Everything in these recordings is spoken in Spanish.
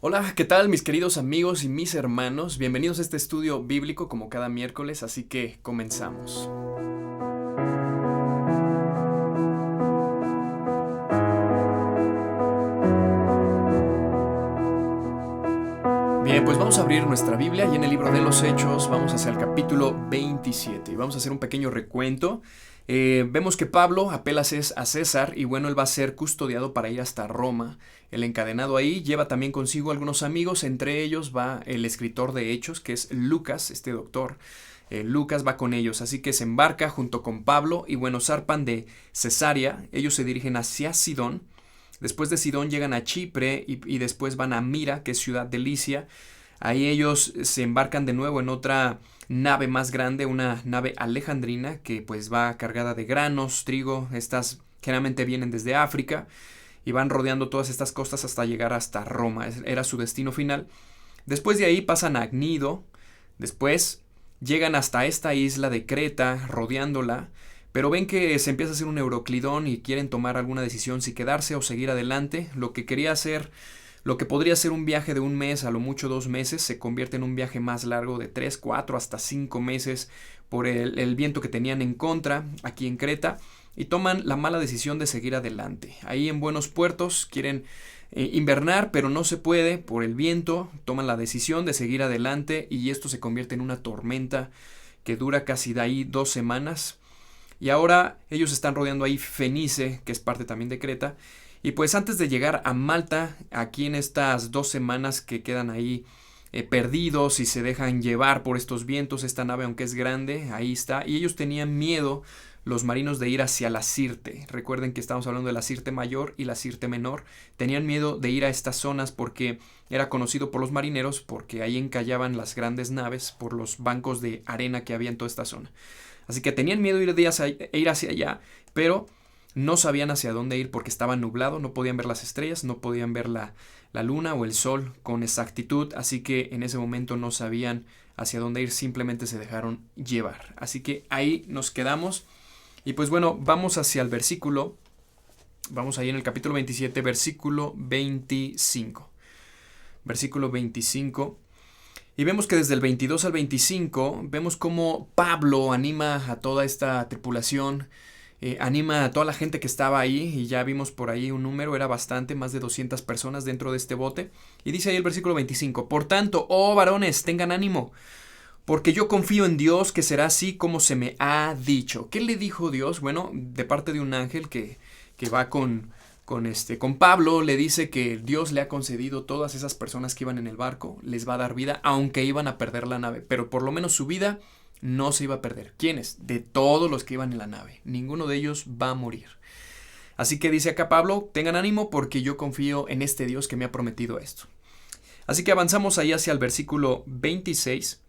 Hola, ¿qué tal mis queridos amigos y mis hermanos? Bienvenidos a este estudio bíblico como cada miércoles, así que comenzamos. Bien, pues vamos a abrir nuestra Biblia y en el libro de los Hechos vamos hacia el capítulo 27 y vamos a hacer un pequeño recuento. Vemos que Pablo apenas es a César y bueno, él va a ser custodiado para ir hasta Roma. El encadenado ahí lleva también consigo algunos amigos, entre ellos va el escritor de Hechos, que es Lucas, este doctor. Lucas va con ellos, así que se embarca junto con Pablo y bueno, zarpan de Cesarea, ellos se dirigen hacia Sidón. Después de Sidón llegan a Chipre y después van a Mira, que es ciudad de Licia. Ahí ellos se embarcan de nuevo en otra nave más grande, una nave alejandrina que pues va cargada de granos, trigo. Estas generalmente vienen desde África y van rodeando todas estas costas hasta llegar hasta Roma. Era su destino final. Después de ahí pasan a Gnido. Después llegan hasta esta isla de Creta, rodeándola. Pero ven que se empieza a hacer un euroclidón y quieren tomar alguna decisión si quedarse o seguir adelante. Lo que quería hacer, lo que podría ser un viaje de un mes, a lo mucho 2 meses, se convierte en un viaje más largo de 3, 4, hasta 5 meses por el viento que tenían en contra aquí en Creta. Y toman la mala decisión de seguir adelante. Ahí en buenos puertos quieren invernar, pero no se puede por el viento. Toman la decisión de seguir adelante y esto se convierte en una tormenta que dura casi de ahí 2 semanas. Y ahora ellos están rodeando ahí Fenice, que es parte también de Creta. Y pues antes de llegar a Malta, aquí en estas 2 semanas que quedan ahí perdidos y se dejan llevar por estos vientos, esta nave aunque es grande, ahí está. Y ellos tenían miedo, los marinos, de ir hacia la Sirte. Recuerden que estamos hablando de la Sirte Mayor y la Sirte Menor. Tenían miedo de ir a estas zonas porque era conocido por los marineros, porque ahí encallaban las grandes naves por los bancos de arena que había en toda esta zona. Así que tenían miedo de ir hacia allá, pero no sabían hacia dónde ir porque estaba nublado, no podían ver las estrellas, no podían ver la luna o el sol con exactitud, así que en ese momento no sabían hacia dónde ir, simplemente se dejaron llevar. Así que ahí nos quedamos y pues bueno, vamos hacia el versículo, vamos ahí en el capítulo 27, versículo 25. Versículo 25. Y vemos que desde el 22 al 25 vemos cómo Pablo anima a toda esta tripulación, anima a toda la gente que estaba ahí, y ya vimos por ahí un número, era bastante, más de 200 personas dentro de este bote. Y dice ahí el versículo 25, por tanto, oh varones, tengan ánimo, porque yo confío en Dios que será así como se me ha dicho. ¿Qué le dijo Dios? Bueno, de parte de un ángel que va con Pablo, le dice que Dios le ha concedido todas esas personas que iban en el barco, les va a dar vida, aunque iban a perder la nave, pero por lo menos su vida no se iba a perder. ¿Quiénes? De todos los que iban en la nave. Ninguno de ellos va a morir. Así que dice acá Pablo, tengan ánimo porque yo confío en este Dios que me ha prometido esto. Así que avanzamos ahí hacia el versículo 26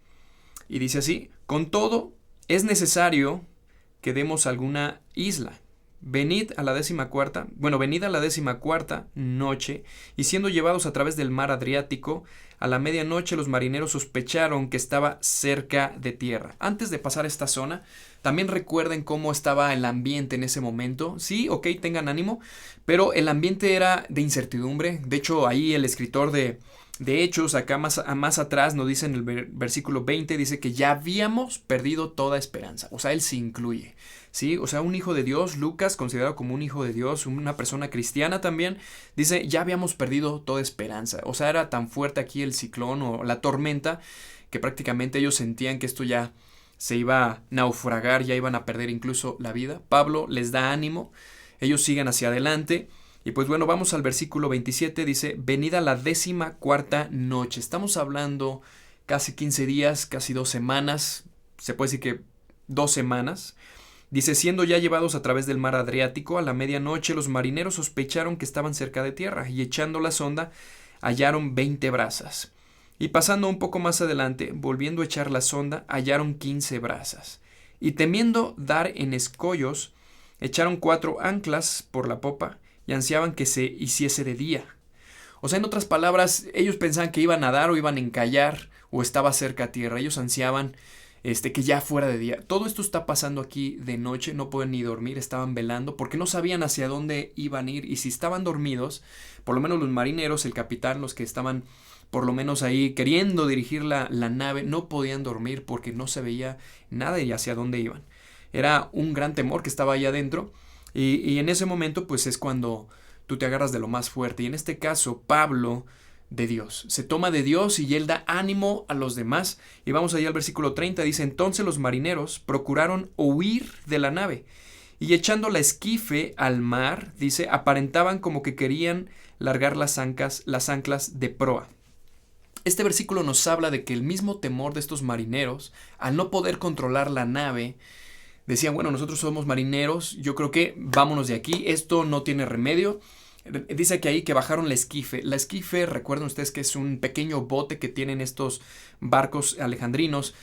y dice así, con todo es necesario que demos alguna isla. Venid a la 14ª noche, y siendo llevados a través del mar Adriático, a la medianoche los marineros sospecharon que estaba cerca de tierra. Antes de pasar esta zona, también recuerden cómo estaba el ambiente en ese momento. Sí, ok, tengan ánimo, pero el ambiente era de incertidumbre. De hecho, ahí el escritor de Hechos, acá más atrás, nos dice en el versículo 20, dice que ya habíamos perdido toda esperanza. O sea, él se incluye. ¿Sí? O sea, un hijo de Dios, Lucas, considerado como un hijo de Dios, una persona cristiana también, dice, ya habíamos perdido toda esperanza. O sea, era tan fuerte aquí el ciclón o la tormenta que prácticamente ellos sentían que esto ya se iba a naufragar, ya iban a perder incluso la vida. Pablo les da ánimo, ellos siguen hacia adelante. Y pues bueno, vamos al versículo 27, dice, venida la 14ª noche. Estamos hablando casi 15 días, casi 2 semanas, se puede decir que 2 semanas. Dice, siendo ya llevados a través del mar Adriático, a la medianoche los marineros sospecharon que estaban cerca de tierra, y echando la sonda, hallaron 20 brazas. Y pasando un poco más adelante, volviendo a echar la sonda, hallaron 15 brazas. Y temiendo dar en escollos, echaron 4 anclas por la popa, y ansiaban que se hiciese de día. O sea, en otras palabras, ellos pensaban que iban a dar o iban a encallar, o estaba cerca a tierra. Ellos ansiaban que ya fuera de día. Todo esto está pasando aquí de noche, no pueden ni dormir, estaban velando porque no sabían hacia dónde iban a ir, y si estaban dormidos, por lo menos los marineros, el capitán, los que estaban por lo menos ahí queriendo dirigir la nave, no podían dormir porque no se veía nada y hacia dónde iban. Era un gran temor que estaba ahí adentro, y en ese momento pues es cuando tú te agarras de lo más fuerte, y en este caso Pablo de Dios, se toma de Dios y él da ánimo a los demás. Y vamos allá al versículo 30, dice: entonces los marineros procuraron huir de la nave, y echando la esquife al mar, dice, aparentaban como que querían largar las anclas de proa. Este versículo nos habla de que el mismo temor de estos marineros, al no poder controlar la nave, decían, bueno, nosotros somos marineros, yo creo que vámonos de aquí, esto no tiene remedio. Dice que ahí que bajaron la esquife. La esquife, recuerden ustedes que es un pequeño bote que tienen estos barcos alejandrinos.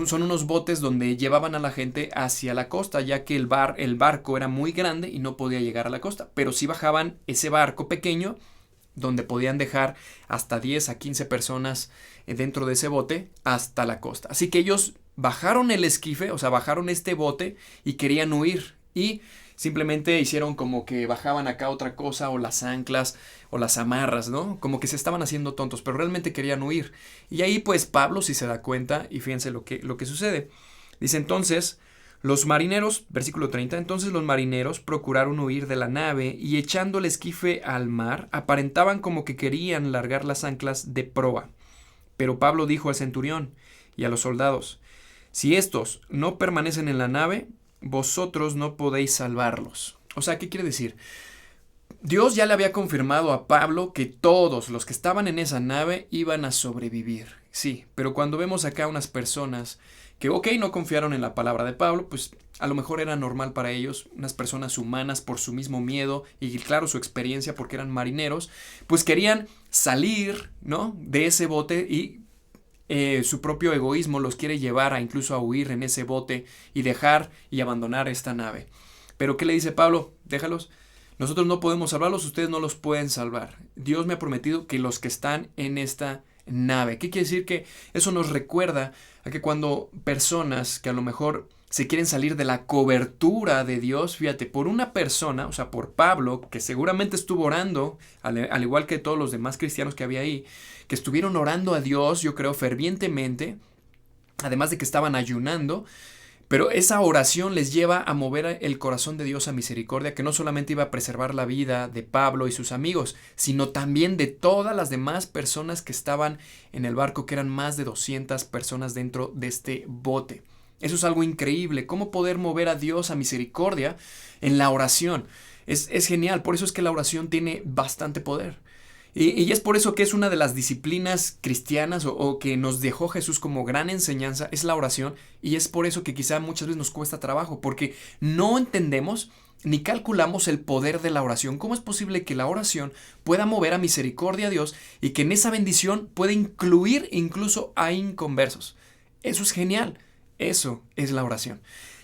Son unos botes donde llevaban a la gente hacia la costa, ya que el barco era muy grande y no podía llegar a la costa. Pero sí bajaban ese barco pequeño donde podían dejar hasta 10 a 15 personas dentro de ese bote hasta la costa. Así que ellos bajaron el esquife, o sea, bajaron este bote y querían huir. Y simplemente hicieron como que bajaban acá otra cosa, o las anclas, o las amarras, ¿no? Como que se estaban haciendo tontos, pero realmente querían huir. Y ahí pues Pablo sí se da cuenta, y fíjense lo que sucede. Dice entonces, los marineros, versículo 30, entonces los marineros procuraron huir de la nave, y echando el esquife al mar, aparentaban como que querían largar las anclas de proa. Pero Pablo dijo al centurión y a los soldados: si estos no permanecen en la nave, vosotros no podéis salvarlos. O sea, ¿qué quiere decir? Dios ya le había confirmado a Pablo que todos los que estaban en esa nave iban a sobrevivir. Sí, pero cuando vemos acá unas personas que, no confiaron en la palabra de Pablo, pues a lo mejor era normal para ellos, unas personas humanas por su mismo miedo y claro, su experiencia porque eran marineros, pues querían salir, ¿no?, de ese bote, y su propio egoísmo los quiere llevar a incluso a huir en ese bote y dejar y abandonar esta nave. Pero ¿qué le dice Pablo? Déjalos. Nosotros no podemos salvarlos, ustedes no los pueden salvar. Dios me ha prometido que los que están en esta nave. ¿Qué quiere decir? Que eso nos recuerda a que cuando personas que a lo mejor se quieren salir de la cobertura de Dios, fíjate, por una persona, o sea, por Pablo, que seguramente estuvo orando, al igual que todos los demás cristianos que había ahí, que estuvieron orando a Dios, yo creo, fervientemente, además de que estaban ayunando, pero esa oración les lleva a mover el corazón de Dios a misericordia, que no solamente iba a preservar la vida de Pablo y sus amigos, sino también de todas las demás personas que estaban en el barco, que eran más de 200 personas dentro de este bote. Eso es algo increíble, cómo poder mover a Dios a misericordia en la oración. Es genial, por eso es que la oración tiene bastante poder. Y es por eso que es una de las disciplinas cristianas o que nos dejó Jesús como gran enseñanza, es la oración, y es por eso que quizá muchas veces nos cuesta trabajo, porque no entendemos ni calculamos el poder de la oración. ¿Cómo es posible que la oración pueda mover a misericordia a Dios y que en esa bendición pueda incluir incluso a inconversos? Eso es genial, eso es la oración.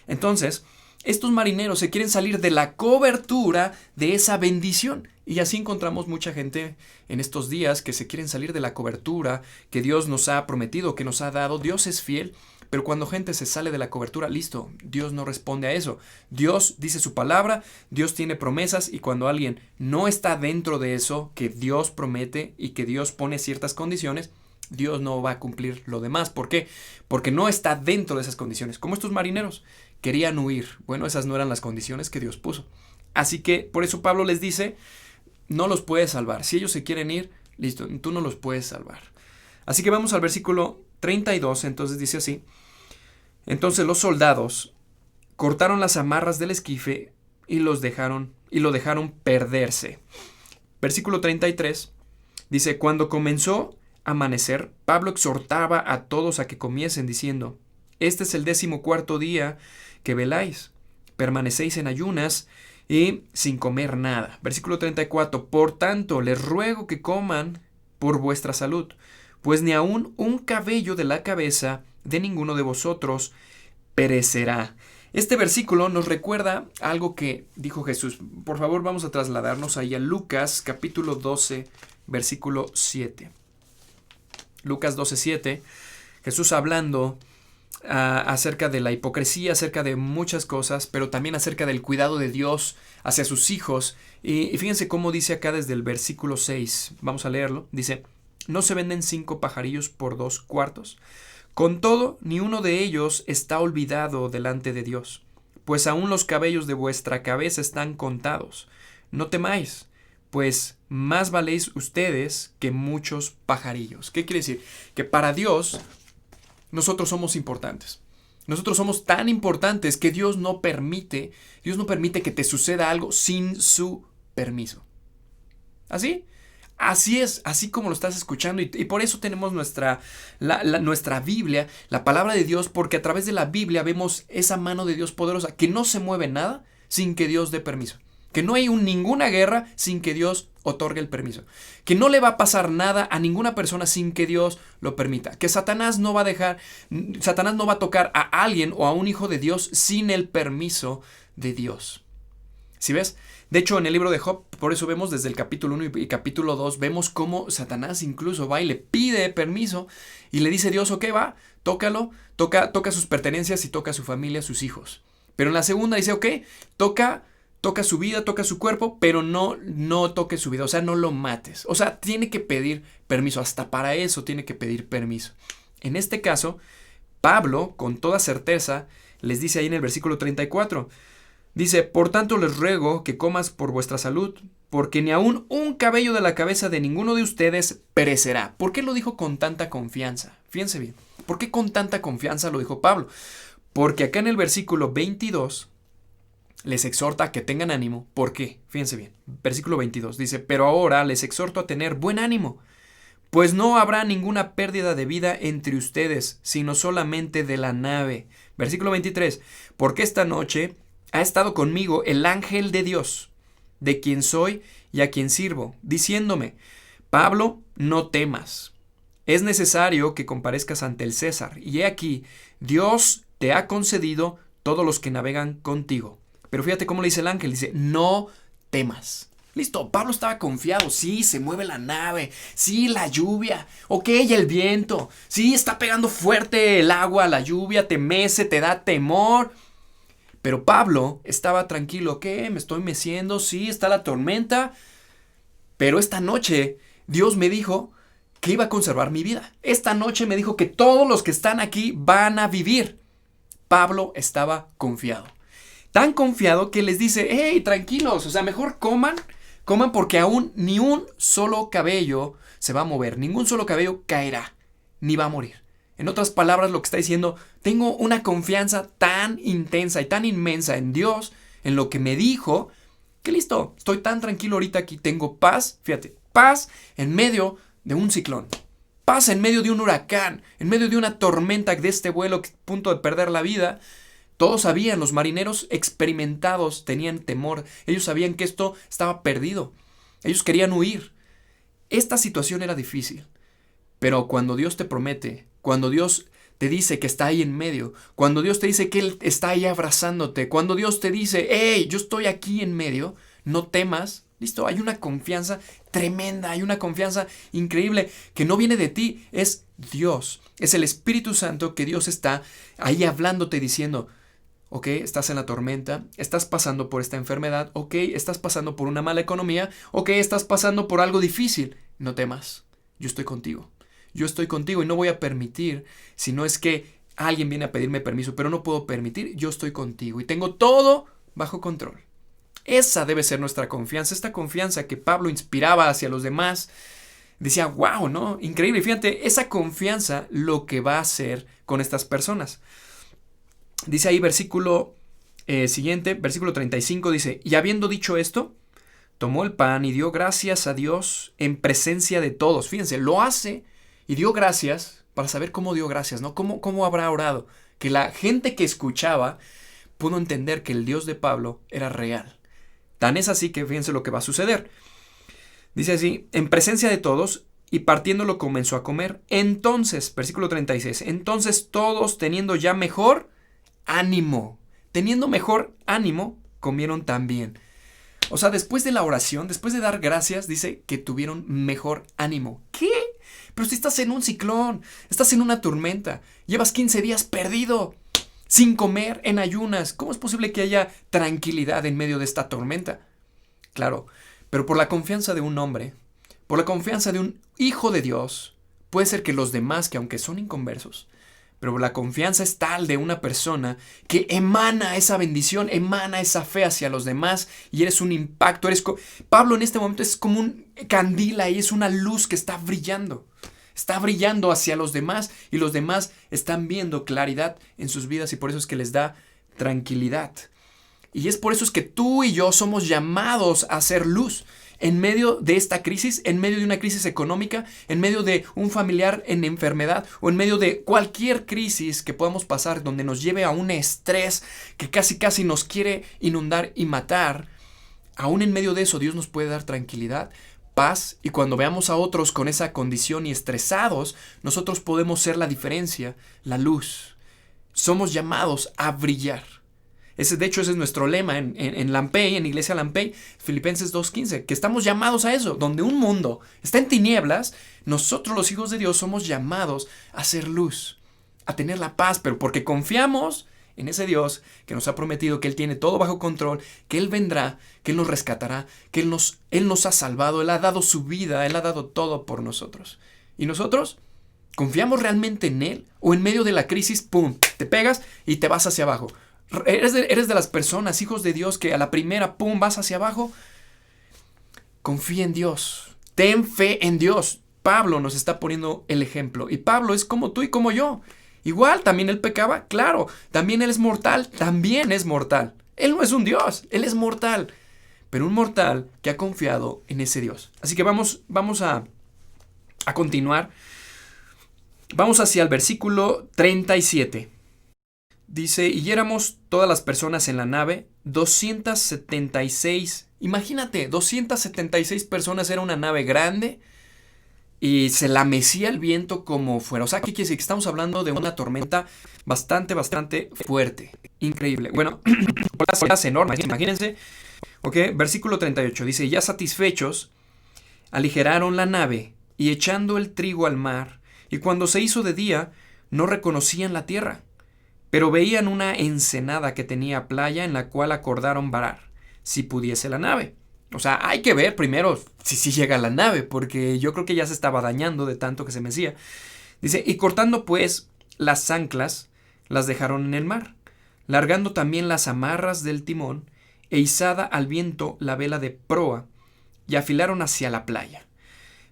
Entonces, estos marineros se quieren salir de la cobertura de esa bendición. Y así encontramos mucha gente en estos días que se quieren salir de la cobertura que Dios nos ha prometido, que nos ha dado. Dios es fiel, pero cuando gente se sale de la cobertura, listo, Dios no responde a eso. Dios dice su palabra, Dios tiene promesas, y cuando alguien no está dentro de eso que Dios promete y que Dios pone ciertas condiciones, Dios no va a cumplir lo demás. ¿Por qué? Porque no está dentro de esas condiciones. Como estos marineros querían huir. Bueno, esas no eran las condiciones que Dios puso. Así que por eso Pablo les dice: no los puedes salvar. Si ellos se quieren ir, listo, tú no los puedes salvar. Así que vamos al versículo 32, entonces dice así: entonces los soldados cortaron las amarras del esquife y lo dejaron perderse. Versículo 33 dice: cuando comenzó a amanecer, Pablo exhortaba a todos a que comiesen, diciendo: este es el 14º día que veláis, permanecéis en ayunas y sin comer nada. Versículo 34, por tanto, les ruego que coman por vuestra salud, pues ni aun un cabello de la cabeza de ninguno de vosotros perecerá. Este versículo nos recuerda algo que dijo Jesús. Por favor, vamos a trasladarnos ahí a Lucas, capítulo 12, versículo 7. Lucas 12, 7, Jesús hablando acerca de la hipocresía, acerca de muchas cosas, pero también acerca del cuidado de Dios hacia sus hijos. Y fíjense cómo dice acá desde el versículo 6. Vamos a leerlo. Dice: ¿no se venden 5 pajarillos por 2 cuartos? Con todo, ni uno de ellos está olvidado delante de Dios, pues aún los cabellos de vuestra cabeza están contados. No temáis, pues más valéis ustedes que muchos pajarillos. ¿Qué quiere decir? Que para Dios nosotros somos importantes. Nosotros somos tan importantes que Dios no permite que te suceda algo sin su permiso. ¿Así? Así es, así como lo estás escuchando, y por eso tenemos nuestra Biblia, la palabra de Dios, porque a través de la Biblia vemos esa mano de Dios poderosa, que no se mueve nada sin que Dios dé permiso, que no hay ninguna guerra sin que Dios otorgue el permiso, que no le va a pasar nada a ninguna persona sin que Dios lo permita, que Satanás no va a tocar a alguien o a un hijo de Dios sin el permiso de Dios. ¿Sí ves? De hecho, en el libro de Job, por eso vemos desde el capítulo 1 y capítulo 2, vemos cómo Satanás incluso va y le pide permiso y le dice: Dios, ok, va, tócalo, toca sus pertenencias y toca a su familia, a sus hijos. Pero en la segunda dice: ok, toca su vida, toca su cuerpo, pero no toques su vida, o sea, no lo mates. O sea, tiene que pedir permiso, hasta para eso tiene que pedir permiso. En este caso, Pablo, con toda certeza, les dice ahí en el versículo 34, dice: por tanto les ruego que comas por vuestra salud, porque ni aun un cabello de la cabeza de ninguno de ustedes perecerá. ¿Por qué lo dijo con tanta confianza? Fíjense bien, ¿por qué con tanta confianza lo dijo Pablo? Porque acá en el versículo 22 les exhorta a que tengan ánimo. ¿Por qué? Fíjense bien, versículo 22 dice: pero ahora les exhorto a tener buen ánimo, pues no habrá ninguna pérdida de vida entre ustedes, sino solamente de la nave. Versículo 23, porque esta noche ha estado conmigo el ángel de Dios, de quien soy y a quien sirvo, diciéndome: Pablo, no temas. Es necesario que comparezcas ante el César, y he aquí, Dios te ha concedido todos los que navegan contigo. Pero fíjate cómo le dice el ángel, dice: no temas. Listo, Pablo estaba confiado. Sí, se mueve la nave. Sí, la lluvia. Ok, y el viento. Sí, está pegando fuerte el agua, la lluvia te mece, te da temor. Pero Pablo estaba tranquilo. ¿Qué? ¿Me estoy meciendo? Sí, está la tormenta. Pero esta noche Dios me dijo que iba a conservar mi vida. Esta noche me dijo que todos los que están aquí van a vivir. Pablo estaba confiado. Tan confiado que les dice: hey, tranquilos, o sea, mejor coman porque aún ni un solo cabello se va a mover, ningún solo cabello caerá, ni va a morir. En otras palabras, lo que está diciendo: tengo una confianza tan intensa y tan inmensa en Dios, en lo que me dijo, que listo, estoy tan tranquilo ahorita aquí, tengo paz, fíjate, paz en medio de un ciclón, paz en medio de un huracán, en medio de una tormenta de este vuelo que a punto de perder la vida. Todos sabían, los marineros experimentados tenían temor, ellos sabían que esto estaba perdido, ellos querían huir. Esta situación era difícil, pero cuando Dios te promete, cuando Dios te dice que está ahí en medio, cuando Dios te dice que Él está ahí abrazándote, cuando Dios te dice: hey, yo estoy aquí en medio, no temas, listo, hay una confianza tremenda, hay una confianza increíble que no viene de ti, es Dios, es el Espíritu Santo, que Dios está ahí hablándote, diciendo: ok, estás en la tormenta, estás pasando por esta enfermedad, ok, estás pasando por una mala economía, ok, estás pasando por algo difícil, no temas, yo estoy contigo y no voy a permitir, si no es que alguien viene a pedirme permiso, pero no puedo permitir, yo estoy contigo y tengo todo bajo control. Esa debe ser nuestra confianza, esta confianza que Pablo inspiraba hacia los demás. Decía: wow, ¿no? Increíble. Fíjate, esa confianza lo que va a hacer con estas personas. Dice ahí versículo siguiente, versículo 35, dice: y habiendo dicho esto, tomó el pan y dio gracias a Dios en presencia de todos. Fíjense, lo hace y dio gracias, para saber cómo dio gracias, ¿no? ¿Cómo habrá orado? Que la gente que escuchaba pudo entender que el Dios de Pablo era real. Tan es así que fíjense lo que va a suceder. Dice así: en presencia de todos, y partiéndolo comenzó a comer. Entonces, versículo 36, entonces todos, teniendo mejor ánimo, comieron también. O sea, después de la oración, después de dar gracias, dice que tuvieron mejor ánimo. ¿Qué? Pero si estás en un ciclón, estás en una tormenta, llevas 15 días perdido, sin comer, en ayunas, ¿cómo es posible que haya tranquilidad en medio de esta tormenta? Claro, pero por la confianza de un hombre, por la confianza de un hijo de Dios, puede ser que los demás, que aunque son inconversos, pero la confianza es tal de una persona que emana esa bendición, emana esa fe hacia los demás y eres un impacto. Pablo en este momento es como un candila y es una luz que está brillando. Está brillando hacia los demás y los demás están viendo claridad en sus vidas y por eso es que les da tranquilidad. Y es por eso es que tú y yo somos llamados a hacer luz. En medio de esta crisis, en medio de una crisis económica, en medio de un familiar en enfermedad o en medio de cualquier crisis que podamos pasar donde nos lleve a un estrés que casi nos quiere inundar y matar, aún en medio de eso Dios nos puede dar tranquilidad, paz, y cuando veamos a otros con esa condición y estresados, nosotros podemos ser la diferencia, la luz. Somos llamados a brillar. De hecho, ese es nuestro lema en Lampey, en Iglesia Lampey, Filipenses 2:15, que estamos llamados a eso, donde un mundo está en tinieblas, nosotros los hijos de Dios somos llamados a hacer luz, a tener la paz, pero porque confiamos en ese Dios que nos ha prometido que Él tiene todo bajo control, que Él vendrá, que Él nos rescatará, que Él nos ha salvado, Él ha dado su vida, Él ha dado todo por nosotros. ¿Y nosotros? ¿Confiamos realmente en Él? ¿O en medio de la crisis, pum, te pegas y te vas hacia abajo? ¿Eres de las personas, hijos de Dios, que a la primera, pum, vas hacia abajo? Confía en Dios. Ten fe en Dios. Pablo nos está poniendo el ejemplo. Y Pablo es como tú y como yo. Igual, también él pecaba, claro. También él es mortal, también es mortal. Él no es un Dios, él es mortal. Pero un mortal que ha confiado en ese Dios. Así que vamos a continuar. Vamos hacia el versículo 37. Dice, y éramos todas las personas en la nave, 276. Imagínate, 276 personas, era una nave grande y se la mecía el viento como fuera. O sea, ¿qué quiere decir? Que estamos hablando de una tormenta bastante fuerte. Increíble. Bueno, olas enormes, imagínense. Ok, versículo 38 dice, ya satisfechos, aligeraron la nave y echando el trigo al mar, y cuando se hizo de día, no reconocían la tierra. Pero veían una ensenada que tenía playa en la cual acordaron varar, si pudiese la nave. O sea, hay que ver primero si llega la nave, porque yo creo que ya se estaba dañando de tanto que se mecía. Dice, y cortando pues las anclas, las dejaron en el mar, largando también las amarras del timón, e izada al viento la vela de proa, y afilaron hacia la playa.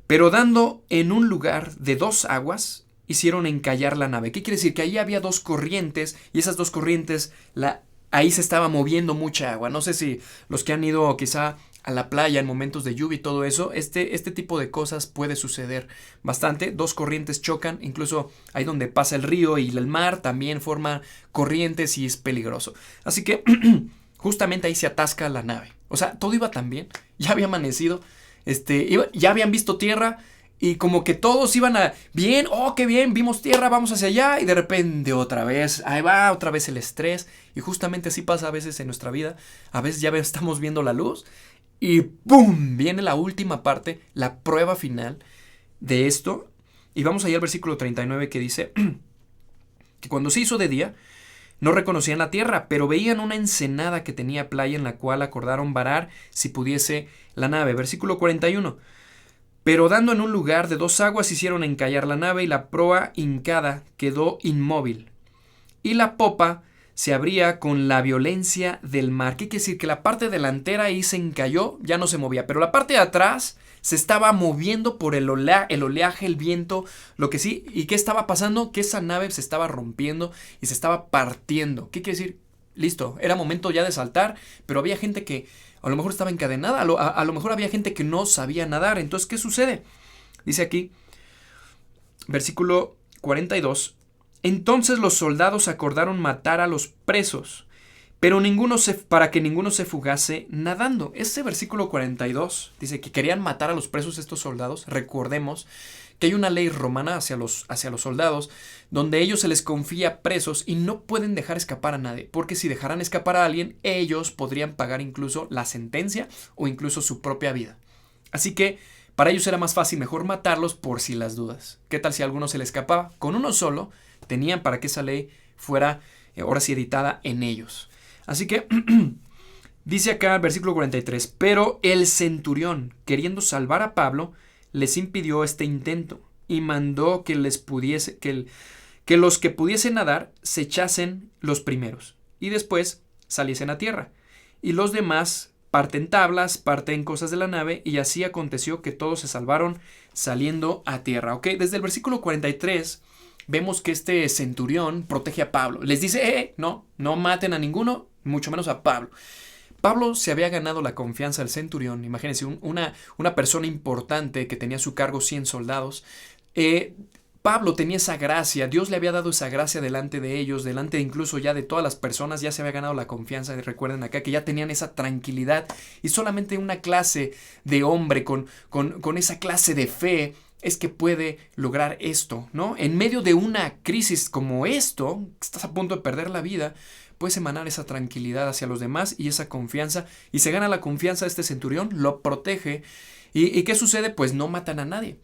Pero dando en un lugar de 2 aguas, hicieron encallar la nave. ¿Qué quiere decir? Que ahí había 2 corrientes y esas 2 corrientes, ahí se estaba moviendo mucha agua. No sé si los que han ido quizá a la playa en momentos de lluvia y todo eso, este tipo de cosas puede suceder bastante. 2 corrientes chocan, incluso ahí donde pasa el río y el mar también forma corrientes y es peligroso. Así que justamente ahí se atasca la nave. O sea, todo iba tan bien, ya había amanecido, ya habían visto tierra. Y como que todos iban bien, oh, qué bien, vimos tierra, vamos hacia allá. Y de repente otra vez, ahí va otra vez el estrés. Y justamente así pasa a veces en nuestra vida. A veces ya estamos viendo la luz y ¡pum! Viene la última parte, la prueba final de esto. Y vamos allá al versículo 39 que dice que cuando se hizo de día, no reconocían la tierra, pero veían una ensenada que tenía playa en la cual acordaron varar si pudiese la nave. Versículo 41. Pero dando en un lugar de 2 aguas hicieron encallar la nave y la proa hincada quedó inmóvil. Y la popa se abría con la violencia del mar. ¿Qué quiere decir? Que la parte delantera ahí se encalló, ya no se movía. Pero la parte de atrás se estaba moviendo por el oleaje, el viento, lo que sí. ¿Y qué estaba pasando? Que esa nave se estaba rompiendo y se estaba partiendo. ¿Qué quiere decir? Listo, era momento ya de saltar, pero había gente que a lo mejor estaba encadenada, a lo mejor había gente que no sabía nadar. Entonces, ¿qué sucede? Dice aquí, versículo 42, entonces los soldados acordaron matar a los presos, pero para que ninguno se fugase nadando. Ese versículo 42 dice que querían matar a los presos estos soldados. Recordemos que hay una ley romana hacia los soldados donde ellos se les confía presos y no pueden dejar escapar a nadie, porque si dejaran escapar a alguien, ellos podrían pagar incluso la sentencia o incluso su propia vida. Así que Para ellos era más fácil mejor matarlos por si las dudas. ¿Qué tal si a alguno se le escapaba? Con uno solo tenían para que esa ley fuera ahora sí editada en ellos. Así que dice acá el versículo 43, pero el centurión, queriendo salvar a Pablo, les impidió este intento y mandó que que los que pudiesen nadar se echasen los primeros y después saliesen a tierra. Y los demás parten tablas, parten cosas de la nave, y así aconteció que todos se salvaron saliendo a tierra. ¿Ok? Desde el versículo 43 vemos que este centurión protege a Pablo. Les dice, no maten a ninguno, mucho menos a Pablo. Pablo se había ganado la confianza del centurión. Imagínense, una persona importante que tenía a su cargo 100 soldados. Pablo tenía esa gracia, Dios le había dado esa gracia delante de ellos, delante incluso ya de todas las personas, ya se había ganado la confianza. Recuerden acá que ya tenían esa tranquilidad, y solamente una clase de hombre con esa clase de fe es que puede lograr esto, ¿no? En medio de una crisis como esto, estás a punto de perder la vida, puedes emanar esa tranquilidad hacia los demás y esa confianza, y se gana la confianza de este centurión, lo protege. ¿Y qué sucede? Pues no matan a nadie.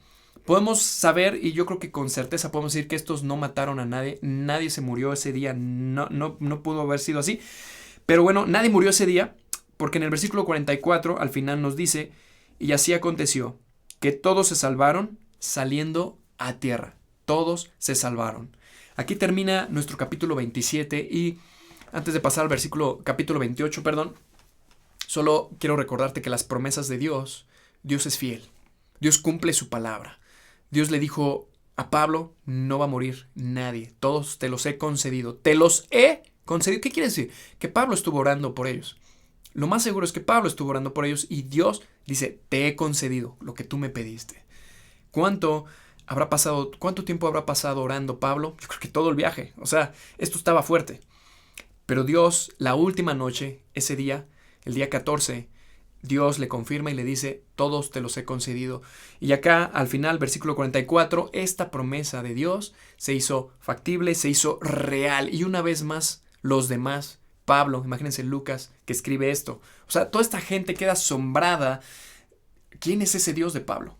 Podemos saber, y yo creo que con certeza podemos decir que estos no mataron a nadie, nadie se murió ese día, no pudo haber sido así. Pero bueno, nadie murió ese día, porque en el versículo 44 al final nos dice, y así aconteció, que todos se salvaron saliendo a tierra, todos se salvaron. Aquí termina nuestro capítulo 27, y antes de pasar al capítulo 28, solo quiero recordarte que las promesas de Dios es fiel, Dios cumple su palabra. Dios le dijo a Pablo, no va a morir nadie, todos te los he concedido. Te los he concedido. ¿Qué quiere decir? Que Pablo estuvo orando por ellos. Lo más seguro es que Pablo estuvo orando por ellos, y Dios dice, te he concedido lo que tú me pediste. ¿Cuánto tiempo habrá pasado orando Pablo? Yo creo que todo el viaje. O sea, esto estaba fuerte. Pero Dios, la última noche, ese día, el día 14, Dios le confirma y le dice, todos te los he concedido. Y acá, al final, versículo 44, esta promesa de Dios se hizo factible, se hizo real. Y una vez más, los demás, Pablo, imagínense Lucas, que escribe esto. O sea, toda esta gente queda asombrada. ¿Quién es ese Dios de Pablo?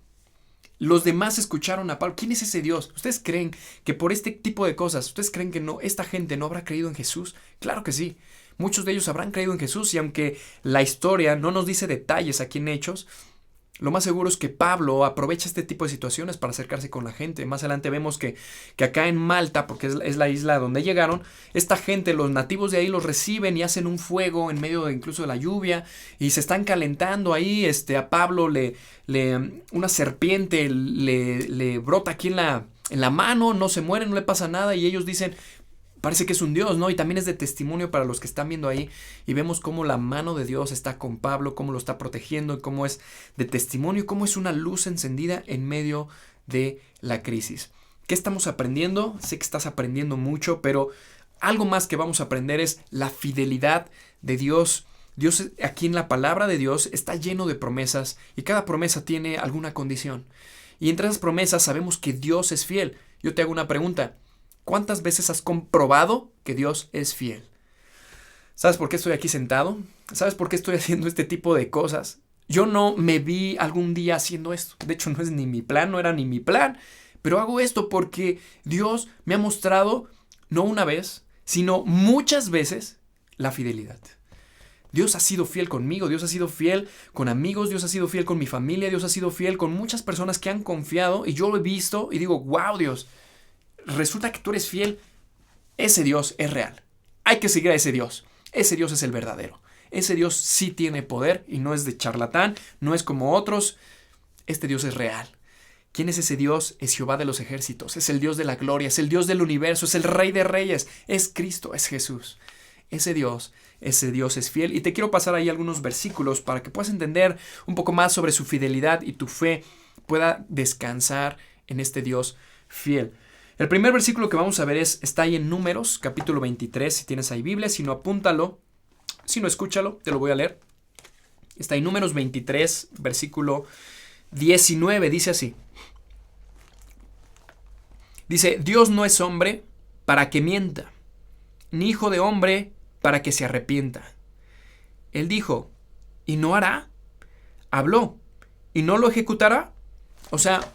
Los demás escucharon a Pablo. ¿Quién es ese Dios? ¿Ustedes creen que por este tipo de cosas, ustedes creen que esta gente no habrá creído en Jesús? Claro que sí. Muchos de ellos habrán creído en Jesús, y aunque la historia no nos dice detalles aquí en Hechos, lo más seguro es que Pablo aprovecha este tipo de situaciones para acercarse con la gente. Más adelante vemos que acá en Malta, porque es la isla donde llegaron, esta gente, los nativos de ahí los reciben y hacen un fuego en medio incluso de la lluvia, y se están calentando ahí. A Pablo una serpiente le brota aquí en la mano, no se muere, no le pasa nada, y ellos dicen, parece que es un Dios, ¿no? Y también es de testimonio para los que están viendo ahí, y vemos cómo la mano de Dios está con Pablo, cómo lo está protegiendo, y cómo es de testimonio, cómo es una luz encendida en medio de la crisis. ¿Qué estamos aprendiendo? Sé que estás aprendiendo mucho, pero algo más que vamos a aprender es la fidelidad de Dios. Dios, aquí en la palabra de Dios, está lleno de promesas, y cada promesa tiene alguna condición. Y entre esas promesas sabemos que Dios es fiel. Yo te hago una pregunta. ¿Cuántas veces has comprobado que Dios es fiel? ¿Sabes por qué estoy aquí sentado? ¿Sabes por qué estoy haciendo este tipo de cosas? Yo no me vi algún día haciendo esto. De hecho, no es ni mi plan, no era ni mi plan. Pero hago esto porque Dios me ha mostrado, no una vez, sino muchas veces, la fidelidad. Dios ha sido fiel conmigo, Dios ha sido fiel con amigos, Dios ha sido fiel con mi familia, Dios ha sido fiel con muchas personas que han confiado, y yo lo he visto y digo, wow, Dios, resulta que tú eres fiel. Ese Dios es real. Hay que seguir a ese Dios. Ese Dios es el verdadero. Ese Dios sí tiene poder y no es de charlatán, no es como otros. Este Dios es real. ¿Quién es ese Dios? Es Jehová de los ejércitos, es el Dios de la gloria, es el Dios del universo, es el Rey de reyes, es Cristo, es Jesús. Ese Dios es fiel. Y te quiero pasar ahí algunos versículos para que puedas entender un poco más sobre su fidelidad y tu fe pueda descansar en este Dios fiel. El primer versículo que vamos a ver está ahí en Números, capítulo 23, si tienes ahí Biblia, si no apúntalo, si no escúchalo, te lo voy a leer. Está en Números 23, versículo 19, dice así. Dice, Dios no es hombre para que mienta, ni hijo de hombre para que se arrepienta. Él dijo, ¿y no hará? Habló, ¿y no lo ejecutará? O sea,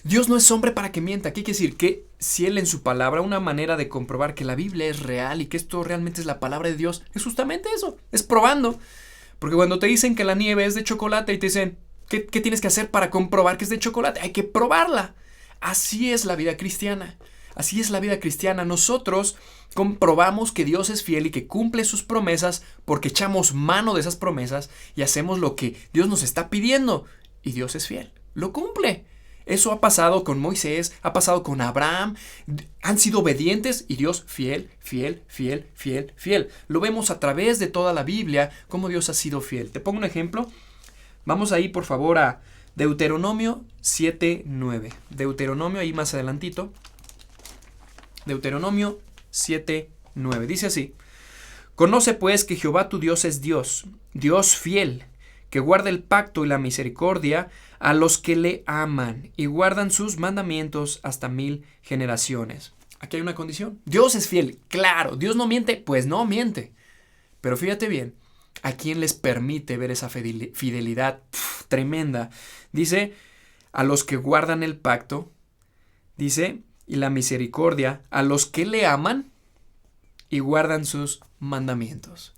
Dios no es hombre para que mienta. ¿Qué quiere decir? Que si Él en su palabra, una manera de comprobar que la Biblia es real y que esto realmente es la palabra de Dios, es justamente eso, es probando. Porque cuando te dicen que la nieve es de chocolate y te dicen, ¿qué tienes que hacer para comprobar que es de chocolate? Hay que probarla. Así es la vida cristiana. Así es la vida cristiana. Nosotros comprobamos que Dios es fiel y que cumple sus promesas porque echamos mano de esas promesas y hacemos lo que Dios nos está pidiendo. Y Dios es fiel. Lo cumple. Eso ha pasado con Moisés, ha pasado con Abraham. Han sido obedientes y Dios fiel, fiel, fiel, fiel, fiel. Lo vemos a través de toda la Biblia, cómo Dios ha sido fiel. Te pongo un ejemplo. Vamos ahí, por favor, a Deuteronomio 7:9. Deuteronomio, ahí más adelantito. Deuteronomio 7:9. Dice así: Conoce pues que Jehová tu Dios es Dios, Dios fiel, que guarda el pacto y la misericordia a los que le aman y guardan sus mandamientos hasta 1000 generaciones. Aquí hay una condición. Dios es fiel, claro. Dios no miente, pues no miente. Pero fíjate bien, ¿a quién les permite ver esa fidelidad tremenda? Dice, a los que guardan el pacto, dice, y la misericordia, a los que le aman y guardan sus mandamientos.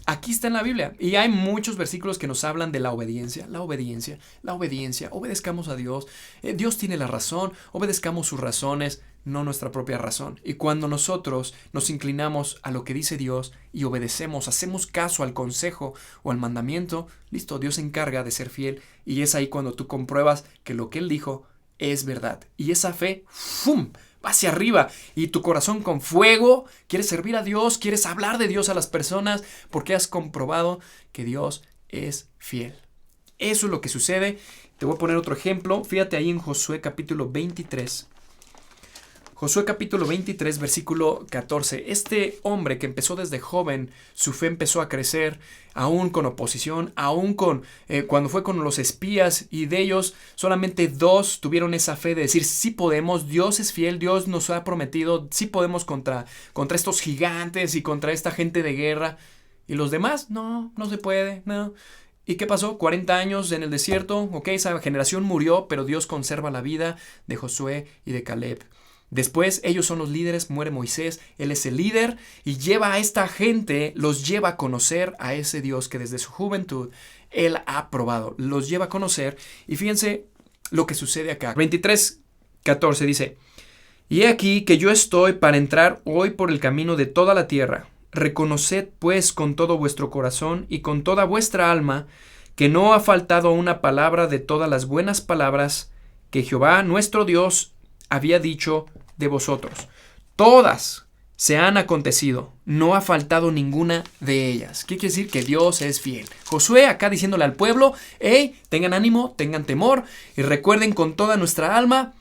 Aquí está en la Biblia. Y hay muchos versículos que nos hablan de la obediencia. La obediencia, la obediencia. Obedezcamos a Dios. Dios tiene la razón. Obedezcamos sus razones, no nuestra propia razón. Y cuando nosotros nos inclinamos a lo que dice Dios y obedecemos, hacemos caso al consejo o al mandamiento, listo, Dios se encarga de ser fiel. Y es ahí cuando tú compruebas que lo que Él dijo es verdad. Y esa fe, ¡fum!, va hacia arriba. Y tu corazón con fuego, quieres servir a Dios, quieres hablar de Dios a las personas, porque has comprobado que Dios es fiel. Eso es lo que sucede. Te voy a poner otro ejemplo. Fíjate ahí en Josué capítulo 23. Josué capítulo 23, versículo 14. Este hombre que empezó desde joven, su fe empezó a crecer, aún con oposición, aún con cuando fue con los espías, y de ellos solamente 2 tuvieron esa fe de decir, sí podemos, Dios es fiel, Dios nos ha prometido, sí podemos contra estos gigantes y contra esta gente de guerra. Y los demás, no se puede, no. ¿Y qué pasó? 40 años en el desierto, ok, esa generación murió, pero Dios conserva la vida de Josué y de Caleb. Después ellos son los líderes, muere Moisés, él es el líder y lleva a esta gente, los lleva a conocer a ese Dios que desde su juventud él ha probado, los lleva a conocer. Y fíjense lo que sucede acá. 23:14 dice, y he aquí que yo estoy para entrar hoy por el camino de toda la tierra. Reconoced pues con todo vuestro corazón y con toda vuestra alma que no ha faltado una palabra de todas las buenas palabras que Jehová nuestro Dios había dicho de vosotros. Todas se han acontecido, no ha faltado ninguna de ellas. ¿Qué quiere decir? Que Dios es fiel. Josué acá diciéndole al pueblo, hey, tengan ánimo, tengan temor y recuerden con toda nuestra alma,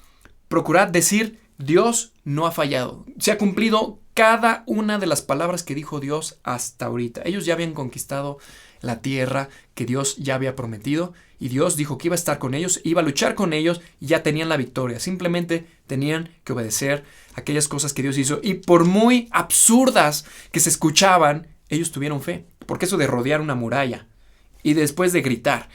procurad decir, Dios no ha fallado. Se ha cumplido cada una de las palabras que dijo Dios hasta ahorita. Ellos ya habían conquistado la tierra que Dios ya había prometido y Dios dijo que iba a estar con ellos, iba a luchar con ellos y ya tenían la victoria. Simplemente tenían que obedecer aquellas cosas que Dios hizo y por muy absurdas que se escuchaban, ellos tuvieron fe. Porque eso de rodear una muralla y después de gritar,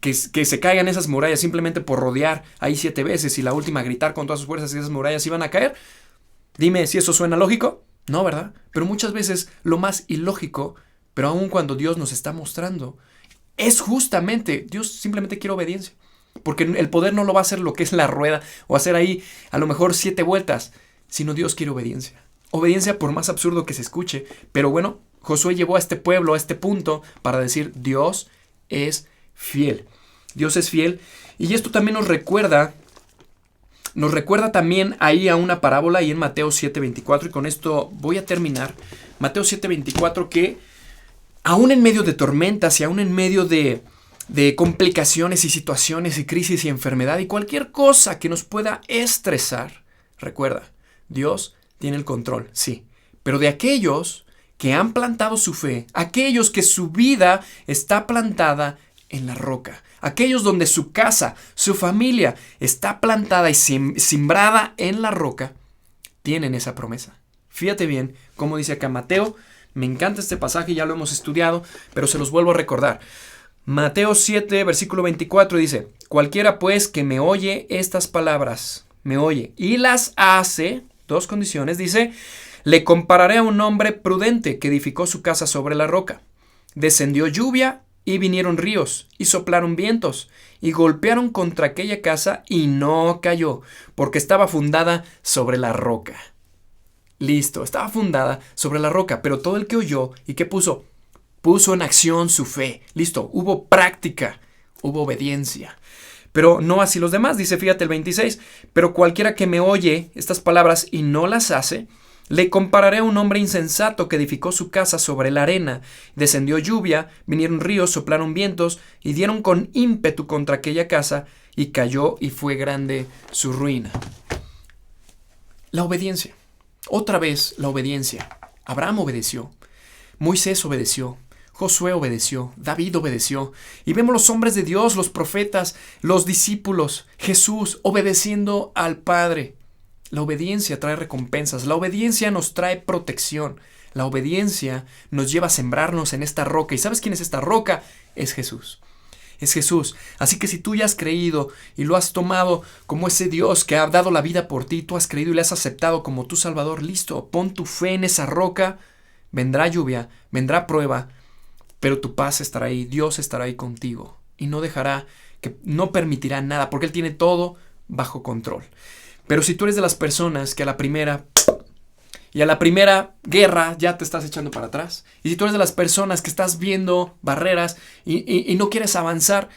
que se caigan esas murallas simplemente por rodear ahí 7 veces y la última gritar con todas sus fuerzas y esas murallas iban a caer. Dime si eso suena lógico. No, ¿verdad? Pero muchas veces lo más ilógico, pero aun cuando Dios nos está mostrando, es justamente, Dios simplemente quiere obediencia. Porque el poder no lo va a hacer lo que es la rueda o hacer ahí a lo mejor 7 vueltas, sino Dios quiere obediencia. Obediencia por más absurdo que se escuche. Pero bueno, Josué llevó a este pueblo a este punto para decir Dios es fiel. Dios es fiel. Y esto también nos recuerda también ahí a una parábola ahí en Mateo 7:24 y con esto voy a terminar. Mateo 7:24 que aún en medio de tormentas y aún en medio de complicaciones y situaciones y crisis y enfermedad y cualquier cosa que nos pueda estresar, recuerda, Dios tiene el control, sí, pero de aquellos que han plantado su fe, aquellos que su vida está plantada en la roca, aquellos donde su casa, su familia está plantada y simbrada en la roca, tienen esa promesa. Fíjate bien cómo dice acá Mateo. Me encanta este pasaje, ya lo hemos estudiado, pero se los vuelvo a recordar. Mateo 7, versículo 24 dice: cualquiera pues que me oye estas palabras, me oye y las hace, dos condiciones, dice, le compararé a un hombre prudente que edificó su casa sobre la roca. Descendió lluvia y vinieron ríos y soplaron vientos y golpearon contra aquella casa y no cayó, porque estaba fundada sobre la roca. Listo, estaba fundada sobre la roca, pero todo el que oyó y que puso en acción su fe. Listo, hubo práctica, hubo obediencia. Pero no así los demás, dice, fíjate el 26, pero cualquiera que me oye estas palabras y no las hace, le compararé a un hombre insensato que edificó su casa sobre la arena. Descendió lluvia, vinieron ríos, soplaron vientos y dieron con ímpetu contra aquella casa y cayó y fue grande su ruina. La obediencia. Otra vez la obediencia. Abraham obedeció. Moisés obedeció. Josué obedeció, David obedeció, y vemos los hombres de Dios, los profetas, los discípulos, Jesús obedeciendo al Padre. La obediencia trae recompensas, la obediencia nos trae protección, la obediencia nos lleva a sembrarnos en esta roca. ¿Y sabes quién es esta roca? Es Jesús. Es Jesús. Así que si tú ya has creído y lo has tomado como ese Dios que ha dado la vida por ti, tú has creído y le has aceptado como tu Salvador, listo, pon tu fe en esa roca, vendrá lluvia, vendrá prueba, pero tu paz estará ahí, Dios estará ahí contigo y no dejará, que no permitirá nada, porque Él tiene todo bajo control. Pero si tú eres de las personas que a la primera guerra ya te estás echando para atrás, y si tú eres de las personas que estás viendo barreras y no quieres avanzar,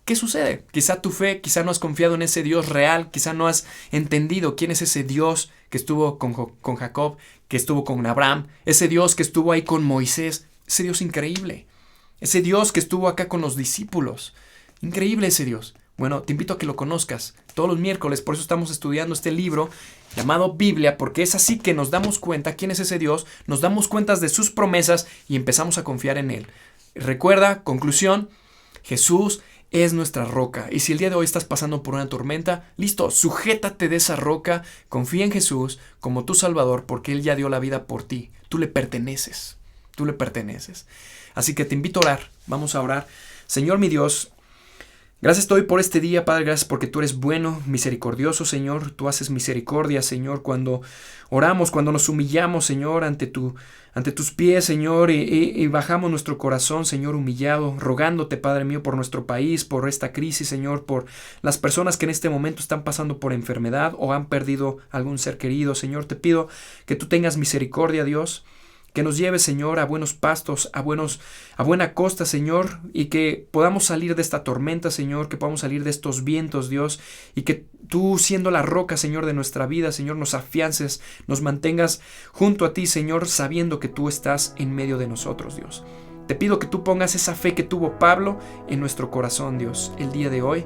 ¿qué sucede? Quizá tu fe, quizá no has confiado en ese Dios real, quizá no has entendido quién es ese Dios que estuvo con Jacob, que estuvo con Abraham, ese Dios que estuvo ahí con Moisés. Ese Dios increíble, ese Dios que estuvo acá con los discípulos, increíble ese Dios. Bueno, te invito a que lo conozcas todos los miércoles, por eso estamos estudiando este libro llamado Biblia, porque es así que nos damos cuenta quién es ese Dios, nos damos cuenta de sus promesas y empezamos a confiar en Él. Recuerda, conclusión, Jesús es nuestra roca, y si el día de hoy estás pasando por una tormenta, listo, sujétate de esa roca, confía en Jesús como tu Salvador, porque Él ya dio la vida por ti, tú le perteneces. Tú le perteneces. Así que te invito a orar. Vamos a orar. Señor mi Dios, gracias te doy por este día, Padre. Gracias porque tú eres bueno, misericordioso, Señor. Tú haces misericordia, Señor, cuando oramos, cuando nos humillamos, Señor, ante tus pies, Señor, y bajamos nuestro corazón, Señor, humillado, rogándote, Padre mío, por nuestro país, por esta crisis, Señor, por las personas que en este momento están pasando por enfermedad o han perdido algún ser querido, Señor. Te pido que tú tengas misericordia, Dios, que nos lleve, Señor, a buenos pastos, a buena costa, Señor, y que podamos salir de esta tormenta, Señor, que podamos salir de estos vientos, Dios, y que tú, siendo la roca, Señor, de nuestra vida, Señor, nos afiances, nos mantengas junto a ti, Señor, sabiendo que tú estás en medio de nosotros, Dios. Te pido que tú pongas esa fe que tuvo Pablo en nuestro corazón, Dios, el día de hoy.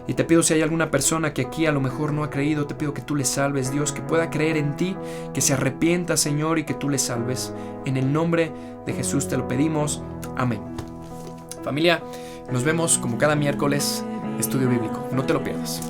Y te pido, si hay alguna persona que aquí a lo mejor no ha creído, te pido que tú le salves, Dios, que pueda creer en ti, que se arrepienta, Señor, y que tú le salves. En el nombre de Jesús te lo pedimos. Amén. Familia, nos vemos como cada miércoles, Estudio Bíblico. No te lo pierdas.